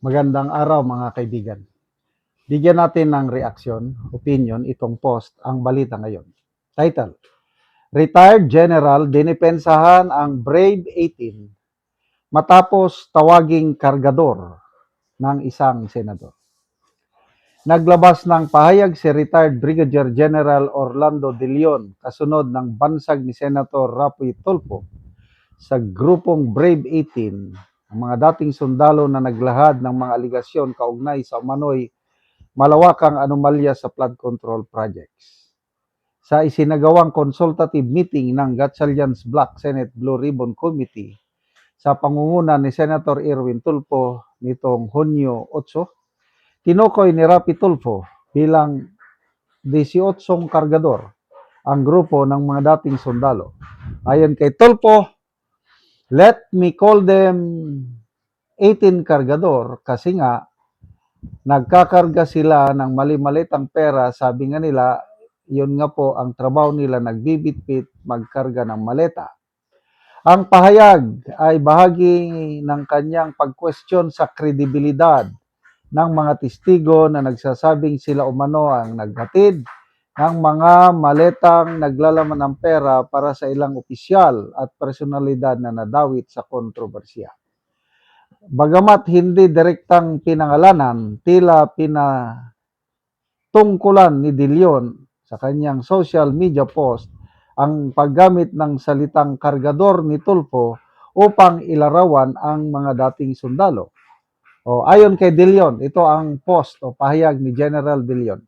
Magandang araw mga kaibigan. Bigyan natin ng reaksyon, opinion, itong post, ang balita ngayon. Title, Retired General dinipensahan ang Brave 18 matapos tawaging kargador ng isang senador. Naglabas ng pahayag si Retired Brigadier General Orlando De Leon kasunod ng bansag ni Senator Rapi Tulfo sa grupong Brave 18, ang mga dating sundalo na naglahad ng mga aligasyon kaugnay sa umano'y malawakang anomalya sa flood control projects. Sa isinagawang consultative meeting ng Gatchalian's Black Senate Blue Ribbon Committee sa pangunguna ni Senator Erwin Tulfo nitong Hunyo 8, tinukoy ni Rapi Tulfo bilang 18 kargador ang grupo ng mga dating sundalo. Ayon kay Tulfo, let me call them 18 kargador kasi nga nagkakarga sila ng mali-malitang pera. Sabi nga nila, yun nga po ang trabaho nila, nagbibitbit, magkarga ng maleta. Ang pahayag ay bahagi ng kanyang pag-question sa kredibilidad ng mga testigo na nagsasabing sila umano ang naghatid ng mga maletang naglalaman ng pera para sa ilang opisyal at personalidad na nadawit sa kontrobersiya. Bagamat hindi direktang pinangalanan, tila pinatungkulan ni De Leon sa kanyang social media post ang paggamit ng salitang kargador ni Tulfo upang ilarawan ang mga dating sundalo. Ayon kay De Leon, ito ang post o pahayag ni General De Leon.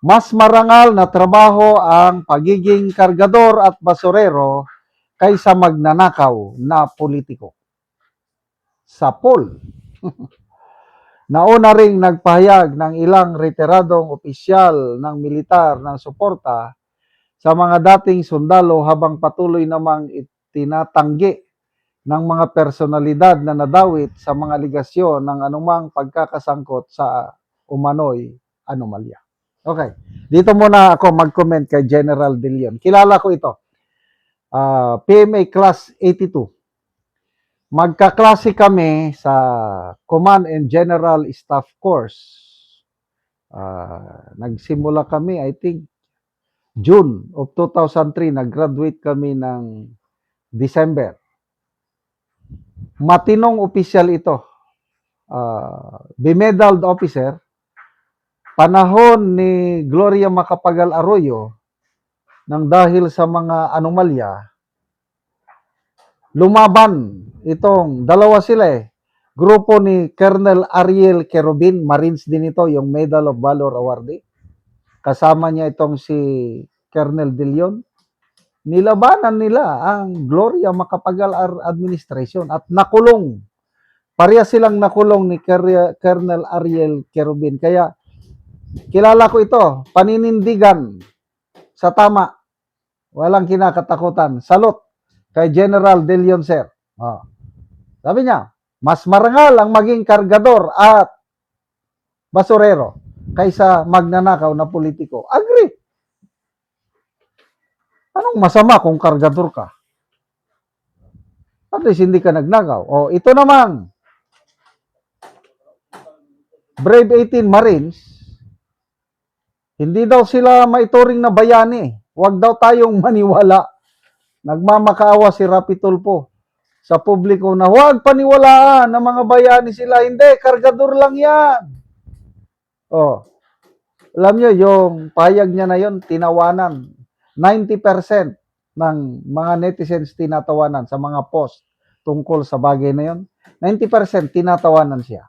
Mas marangal na trabaho ang pagiging kargador at basurero kaysa magnanakaw na politiko. Sa poll. Nauna ring nagpahayag ng ilang retiradong opisyal ng militar ng suporta sa mga dating sundalo habang patuloy namang itinatanggi ng mga personalidad na nadawit sa mga aligasyon ng anumang pagkakasangkot sa umano'y anomalya. Okay, dito muna ako mag-comment kay General De Leon. Kilala ko ito. PMA Class 82. Magkaklase kami sa Command and General Staff Course. Nagsimula kami, I think, June of 2003. Nag-graduate kami ng December. Matinong opisyal ito. Bemedaled officer. Panahon ni Gloria Macapagal Arroyo, nang dahil sa mga anomalya, lumaban itong dalawa sila grupo ni Colonel Ariel Querubin, Marines din ito, yung Medal of Valor awardee. Kasama niya itong si Colonel De Leon. Nilabanan nila ang Gloria Macapagal administration at nakulong. Pareha silang nakulong ni Colonel Ariel Querubin. Kaya kilala ko ito, paninindigan sa tama. Walang kinakatakutan. Salute kay General De Leon, sir. Sabi niya, mas marangal ang maging kargador at basurero kaysa magnanakaw na politiko. Agree. Anong masama kung kargador ka? At least hindi ka nagnakaw. Ito namang Brave 18 Marines, hindi daw sila maituring na bayani. Huwag daw tayong maniwala. Nagmamakaawa si Rapi Tulfo sa publiko na huwag paniwalaan na mga bayani sila. Hindi, kargador lang yan. Alam nyo, yung pahayag niya na yun, tinawanan. 90% ng mga netizens tinatawanan sa mga post tungkol sa bagay na yun. 90% tinatawanan siya.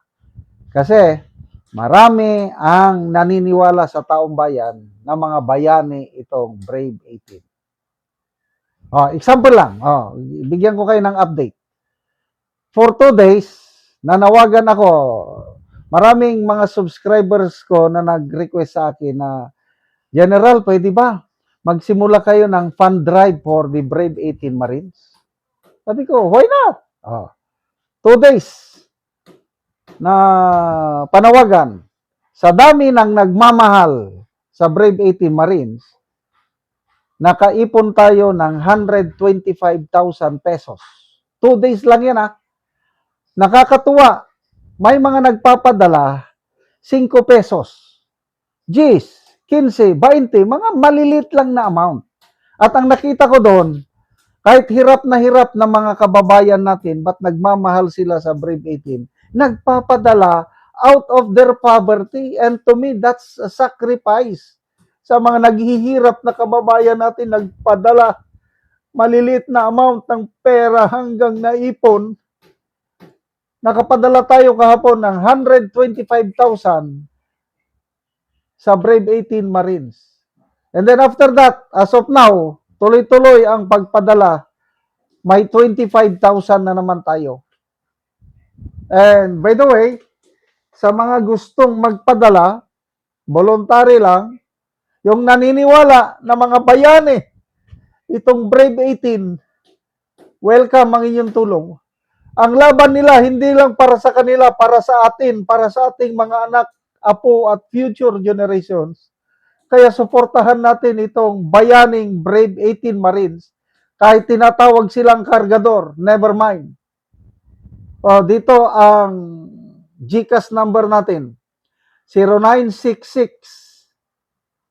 Kasi marami ang naniniwala sa taong bayan na mga bayani itong Brave 18. Example lang. Bigyan ko kayo ng update. For 2 days, nanawagan ako. Maraming mga subscribers ko na nag-request sa akin na, General, pwede ba magsimula kayo ng fund drive for the Brave 18 Marines? Sabi ko, why not? 2 days na panawagan. Sa dami ng nagmamahal sa Brave 18 Marines, nakaipon tayo ng 125,000 pesos. 2 days lang yan. Nakakatuwa. may mga nagpapadala 5 pesos, 10, 15, 20, mga malilit lang na amount. At ang nakita ko doon, kahit hirap na mga kababayan natin, ba't nagmamahal sila sa Brave 18, nagpapadala out of their poverty. And to me, that's a sacrifice. Sa mga naghihirap na kababayan natin, nagpadala maliliit na amount ng pera hanggang naipon. Nakapadala tayo kahapon ng 125,000 sa Brave 18 Marines. And then after that, as of now, tuloy-tuloy ang pagpadala. May 25,000 na naman tayo. And by the way, sa mga gustong magpadala, voluntary lang, yung naniniwala na mga bayani, itong Brave 18, welcome ang inyong tulong. Ang laban nila, hindi lang para sa kanila, para sa atin, para sa ating mga anak, apo at future generations. Kaya suportahan natin itong bayaning Brave 18 Marines. Kahit tinatawag silang kargador, never mind. Dito ang GCash number natin.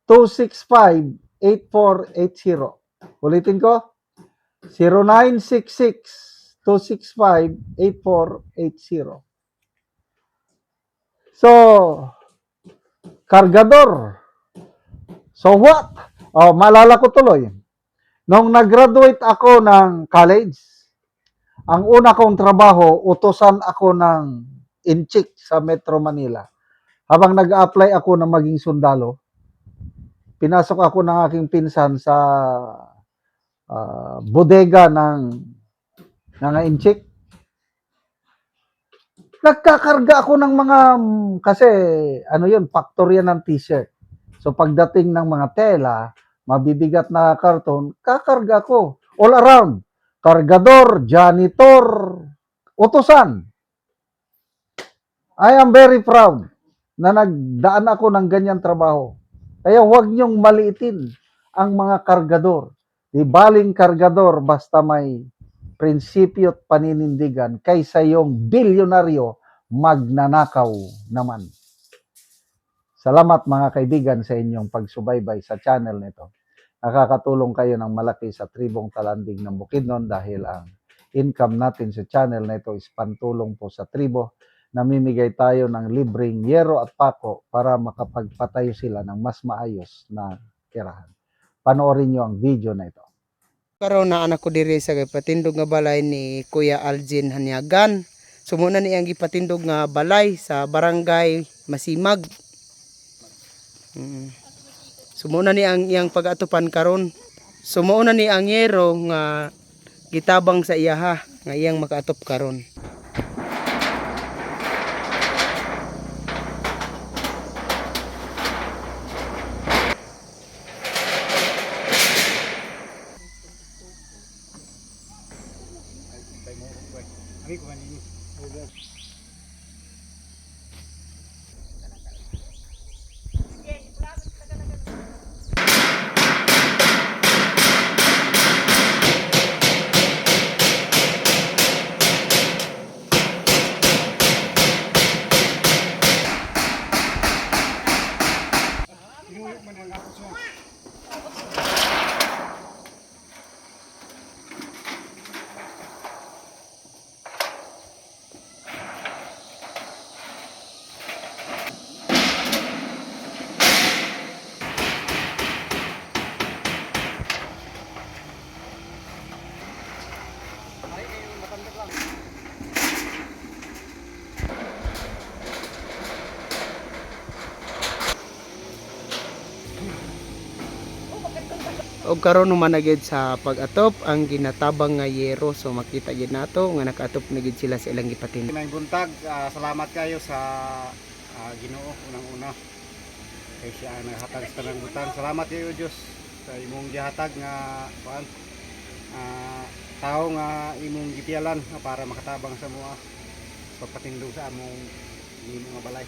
0966-265-8480. Ulitin ko. 0966-265-8480. So, kargador. So what? Maalala ko tuloy. Nung nag-graduate ako ng college, ang una kong trabaho, utusan ako ng inchik sa Metro Manila. Habang nag-apply ako na maging sundalo, pinasok ako ng aking pinsan sa bodega ng inchik. Nagkakarga ako ng mga, kasi ano yun, factory yan ng t-shirt. So pagdating ng mga tela, mabibigat na karton, kakarga ko. All around. Kargador, janitor, utusan. I am very proud na nagdaan ako ng ganyan trabaho. Kaya huwag niyong maliitin ang mga kargador. Di baling kargador basta may prinsipyo at paninindigan kaysa yung bilyonaryo magnanakaw naman. Salamat mga kaibigan sa inyong pagsubaybay sa channel nito. Nakakatulong kayo ng malaki sa tribong Talanding ng Bukidnon dahil ang income natin sa channel na ito is pantulong po sa tribo. Namimigay tayo ng libreng yero at pako para makapagpatayo sila ng mas maayos na tirahan. Panoorin nyo ang video na ito. Karon na anak ko diri sa gipatindog nga balay ni Kuya Algin Hanyagan. Sumuna ni ang gipatindog nga balay sa barangay Masimag. Sumuna ni ang iyang pag-atupan karon. Sumuna ni ang yero nga gitabang sa iyaha nga iyang makaatop karon. Og karon humanagid sa pag-atop ang ginatabang nga yero, so makita gid nato nga nakaatop na gid sila sa ilang gipatindog. May buntag, salamat kayo sa Ginoo unang-una. Kay siya ang naghatag sa tanang butang. Salamat kayo Diyos sa imong gihatag nga tao nga imong gipialan para makatabang sa mga pagpatindog sa among mga balay.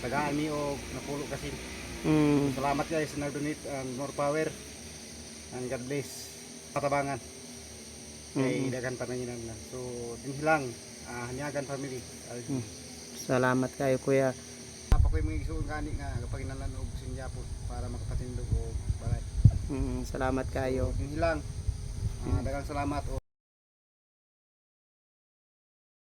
Tagaan mi og napulo kasi. Salamat guys sa nag-donate and more power. And God bless katabangan kay dagan pananginan na. So dinhi lang Hanyagan family. Salamat kayo kuya. Apa ko yung mga isuon gani nga kapag inalan og sinyapo para makapatindog og balay. Salamat kayo. Yung hilang. Daghang salamat.